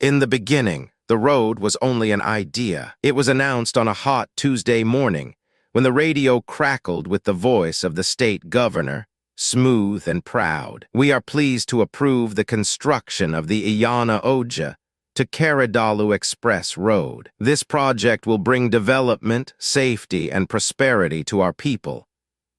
In the beginning, the road was only an idea. It was announced on a hot Tuesday morning when the radio crackled with the voice of the state governor, smooth and proud. We are pleased to approve the construction of the Iyana Oja to Karadalu Express Road. This project will bring development, safety, and prosperity to our people.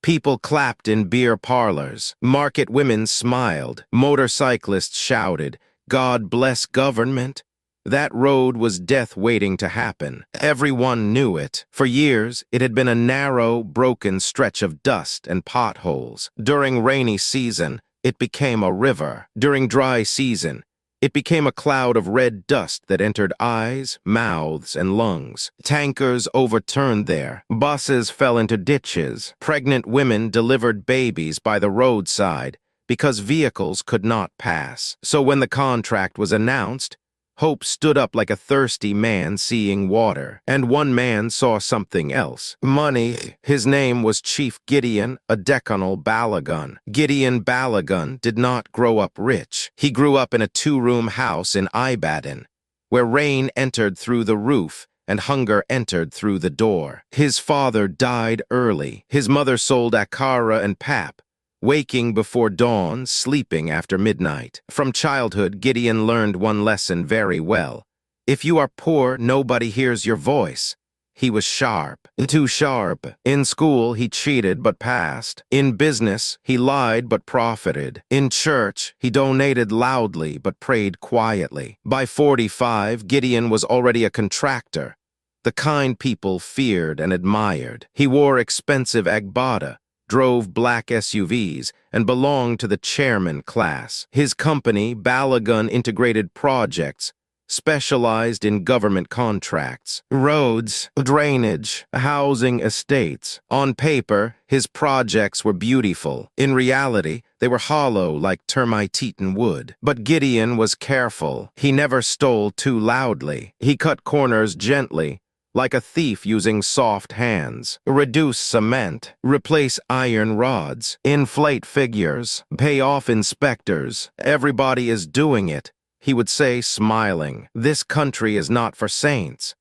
People clapped in beer parlors. Market women smiled. Motorcyclists shouted, "God bless government." That road was death waiting to happen. Everyone knew it. For years, it had been a narrow, broken stretch of dust and potholes. During rainy season, it became a river. During dry season, it became a cloud of red dust that entered eyes, mouths, and lungs. Tankers overturned there. Buses fell into ditches. Pregnant women delivered babies by the roadside because vehicles could not pass. So when the contract was announced, hope stood up like a thirsty man seeing water. And one man saw something else. Money. His name was Chief Gideon Adekanal Balagun. Gideon Balagun did not grow up rich. He grew up in a two-room house in Ibadan, where rain entered through the roof and hunger entered through the door. His father died early. His mother sold akara and pap, waking before dawn, sleeping after midnight. From childhood, Gideon learned one lesson very well. If you are poor, nobody hears your voice. He was sharp, too sharp. In school, he cheated but passed. In business, he lied but profited. In church, he donated loudly but prayed quietly. By 45, Gideon was already a contractor, the kind people feared and admired. He wore expensive agbada, drove black SUVs, and belonged to the chairman class. His company, Balagun Integrated Projects, specialized in government contracts, roads, drainage, housing estates. On paper, his projects were beautiful. In reality, they were hollow like termite-eaten wood. But Gideon was careful. He never stole too loudly. He cut corners gently, like a thief using soft hands. Reduce cement, replace iron rods, inflate figures, pay off inspectors. Everybody is doing it, he would say, smiling. This country is not for saints.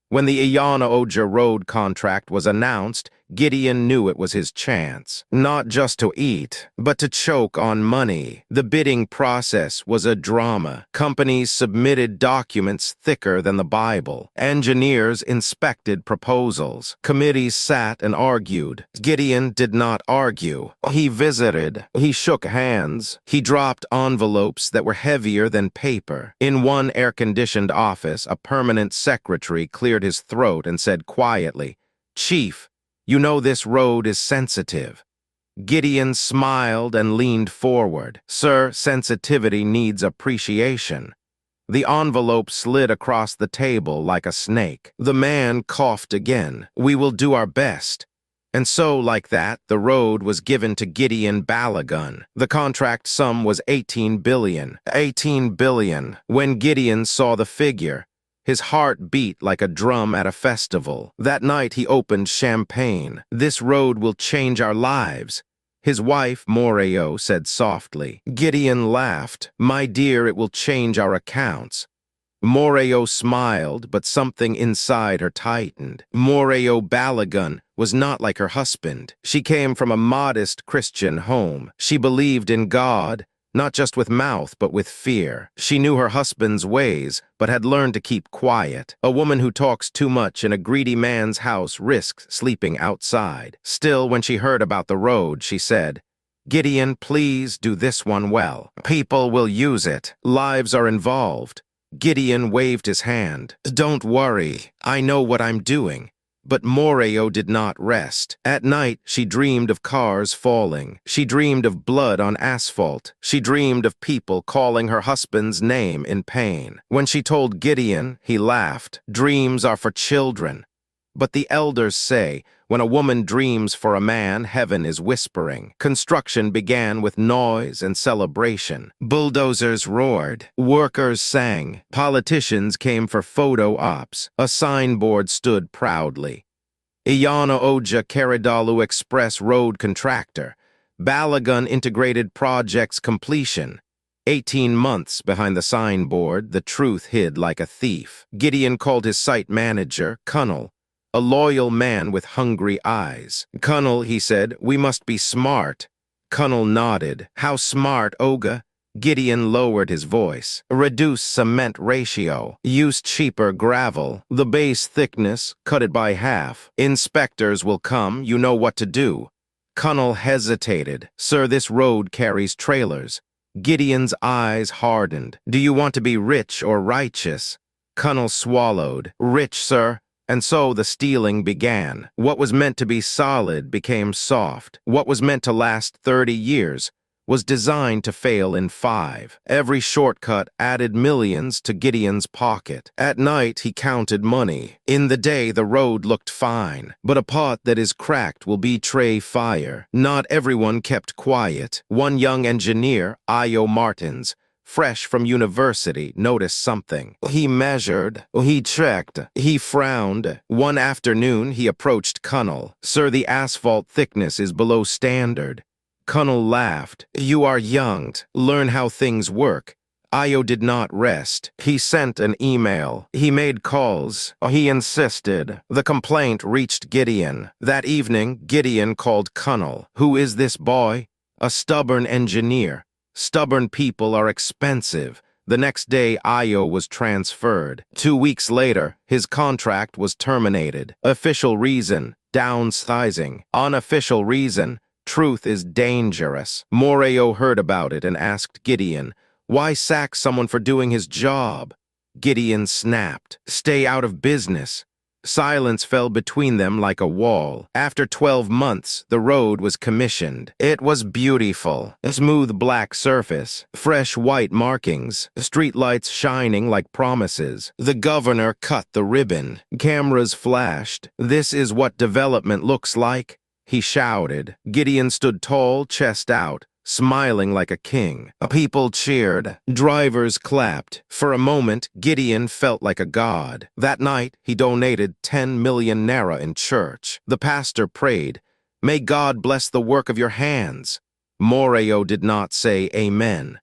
When the Iyana Oja road contract was announced, Gideon knew it was his chance, not just to eat, but to choke on money. The bidding process was a drama. Companies submitted documents thicker than the Bible. Engineers inspected proposals. Committees sat and argued. Gideon did not argue. He visited. He shook hands. He dropped envelopes that were heavier than paper. In one air-conditioned office, a permanent secretary cleared his throat and said quietly, "Chief, you know this road is sensitive." Gideon smiled and leaned forward. "Sir, sensitivity needs appreciation." The envelope slid across the table like a snake. The man coughed again. "We will do our best." And so, like that, the road was given to Gideon Balagun. The contract sum was 18 billion. 18 billion. When Gideon saw the figure, his heart beat like a drum at a festival. That night he opened champagne. "This road will change our lives," his wife, Moreo, said softly. Gideon laughed. "My dear, it will change our accounts." Moreo smiled, but something inside her tightened. Moreo Balagun was not like her husband. She came from a modest Christian home. She believed in God, not just with mouth, but with fear. She knew her husband's ways, but had learned to keep quiet. A woman who talks too much in a greedy man's house risks sleeping outside. Still, when she heard about the road, she said, "Gideon, please do this one well. People will use it. Lives are involved." Gideon waved his hand. "Don't worry, I know what I'm doing." But Moreo did not rest. At night, she dreamed of cars falling. She dreamed of blood on asphalt. She dreamed of people calling her husband's name in pain. When she told Gideon, he laughed. "Dreams are for children." But the elders say, when a woman dreams for a man, heaven is whispering. Construction began with noise and celebration. Bulldozers roared. Workers sang. Politicians came for photo ops. A signboard stood proudly. Iyana Oja Karadalu Express Road Contractor. Balagun Integrated Projects Completion. 18 months behind the signboard, the truth hid like a thief. Gideon called his site manager, Cunnell, a loyal man with hungry eyes. "Cunnell," he said, "we must be smart." Cunnell nodded. "How smart, Oga?" Gideon lowered his voice. "Reduce cement ratio. Use cheaper gravel. The base thickness, cut it by half. Inspectors will come, you know what to do." Cunnell hesitated. "Sir, this road carries trailers." Gideon's eyes hardened. "Do you want to be rich or righteous?" Cunnell swallowed. "Rich, sir." And so the stealing began. What was meant to be solid became soft. What was meant to last 30 years was designed to fail in 5. Every shortcut added millions to Gideon's pocket. At night, he counted money. In the day, the road looked fine. But a pot that is cracked will betray fire. Not everyone kept quiet. One young engineer, Io Martins, fresh from university, noticed something. He measured, he checked, he frowned. One afternoon, he approached Cunnell. "Sir, the asphalt thickness is below standard." Cunnell laughed. "You are young. Learn how things work." Io did not rest. He sent an email. He made calls. He insisted. The complaint reached Gideon. That evening, Gideon called Cunnell. "Who is this boy?" "A stubborn engineer." Stubborn people are expensive. The next day, Io was transferred. 2 weeks later, his contract was terminated. Official reason, downsizing. Unofficial reason, truth is dangerous. Moreo heard about it and asked Gideon, "Why sack someone for doing his job?" Gideon snapped, "Stay out of business." Silence fell between them like a wall. After 12 months, the road was commissioned. It was beautiful. A smooth black surface, fresh white markings, streetlights shining like promises. The governor cut the ribbon. Cameras flashed. "This is what development looks like," he shouted. Gideon stood tall, chest out, smiling like a king. People cheered. Drivers clapped. For a moment, Gideon felt like a god. That night, he donated 10 million naira in church. The pastor prayed, "May God bless the work of your hands." Moreo did not say amen.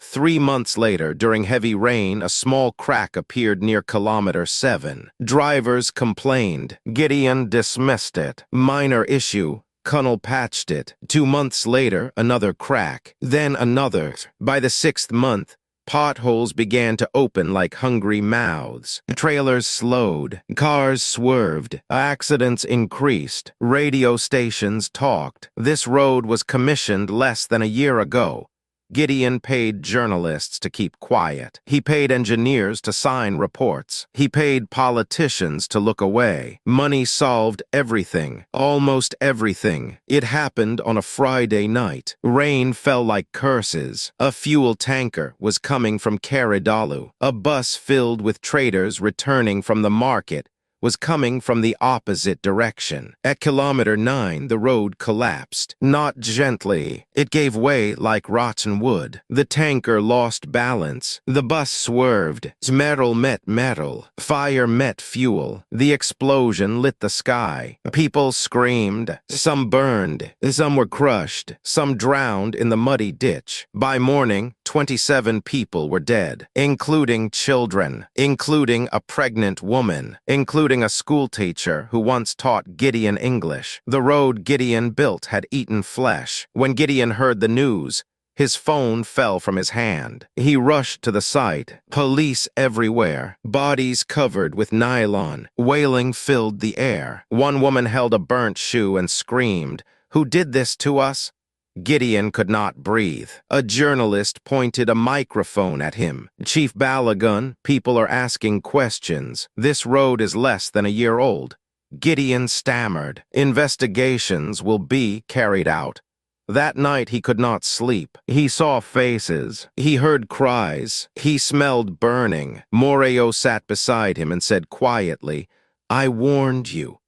3 months later, during heavy rain, a small crack appeared near kilometer 7. Drivers complained. Gideon dismissed it. Minor issue. Cunnell patched it. 2 months later, another crack. Then another. By the 6th month, potholes began to open like hungry mouths. Trailers slowed. Cars swerved. Accidents increased. Radio stations talked. This road was commissioned less than a year ago. Gideon paid journalists to keep quiet. He paid engineers to sign reports. He paid politicians to look away. Money solved everything, almost everything. It happened on a Friday night. Rain fell like curses. A fuel tanker was coming from Karidalu. A bus filled with traders returning from the market was coming from the opposite direction. At kilometer 9, the road collapsed. Not gently. It gave way like rotten wood. The tanker lost balance. The bus swerved. Metal met metal. Fire met fuel. The explosion lit the sky. People screamed. Some burned. Some were crushed. Some drowned in the muddy ditch. By morning, 27 people were dead, including children, including a pregnant woman, including a schoolteacher who once taught Gideon English. The road Gideon built had eaten flesh. When Gideon heard the news, his phone fell from his hand. He rushed to the site. Police everywhere, bodies covered with nylon. Wailing filled the air. One woman held a burnt shoe and screamed, "Who did this to us?" Gideon could not breathe. A journalist pointed a microphone at him. "Chief Balagun, people are asking questions. This road is less than a year old." Gideon stammered. "Investigations will be carried out." That night he could not sleep. He saw faces. He heard cries. He smelled burning. Moreo sat beside him and said quietly, "I warned you."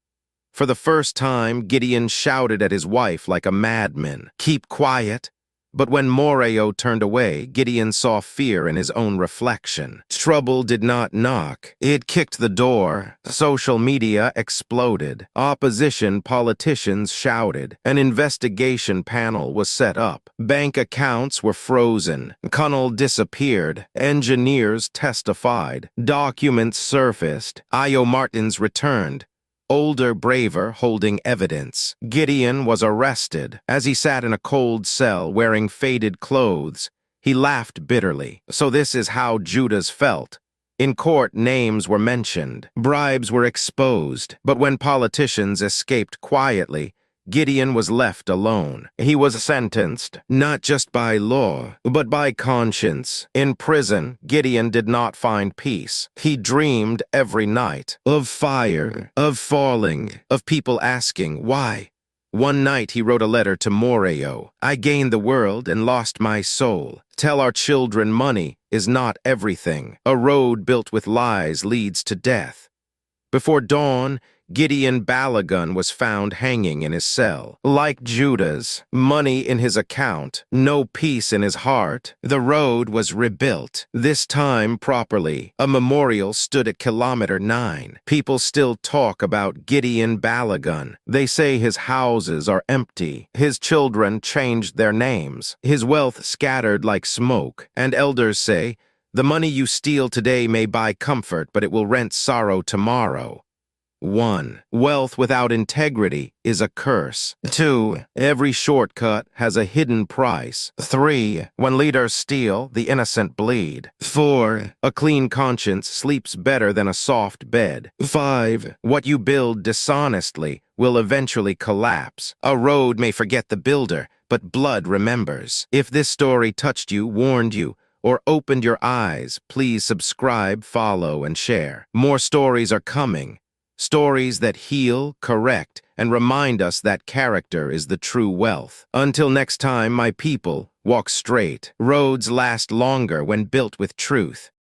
For the first time, Gideon shouted at his wife like a madman, "Keep quiet." But when Moreo turned away, Gideon saw fear in his own reflection. Trouble did not knock. It kicked the door. Social media exploded. Opposition politicians shouted. An investigation panel was set up. Bank accounts were frozen. Connell disappeared. Engineers testified. Documents surfaced. Io Martins returned. Older, braver, holding evidence. Gideon was arrested. As he sat in a cold cell wearing faded clothes, he laughed bitterly. So this is how Judas felt. In court, names were mentioned. Bribes were exposed. But when politicians escaped quietly, Gideon was left alone. He was sentenced, not just by law, but by conscience. In prison, Gideon did not find peace. He dreamed every night of fire, of falling, of people asking why. One night he wrote a letter to Moreo. I gained the world and lost my soul. Tell our children money is not everything. A road built with lies leads to death. Before dawn, Gideon Balagun was found hanging in his cell. Like Judas, money in his account, no peace in his heart. The road was rebuilt, this time properly. A memorial stood at kilometer 9. People still talk about Gideon Balagun. They say his houses are empty. His children changed their names. His wealth scattered like smoke. And elders say, the money you steal today may buy comfort, but it will rent sorrow tomorrow. 1. Wealth without integrity is a curse. 2. Every shortcut has a hidden price. 3. When leaders steal, the innocent bleed. 4. A clean conscience sleeps better than a soft bed. 5. What you build dishonestly will eventually collapse. A road may forget the builder, but blood remembers. If this story touched you, warned you, or opened your eyes, please subscribe, follow, and share. More stories are coming. Stories that heal, correct, and remind us that character is the true wealth. Until next time, my people, walk straight. Roads last longer when built with truth.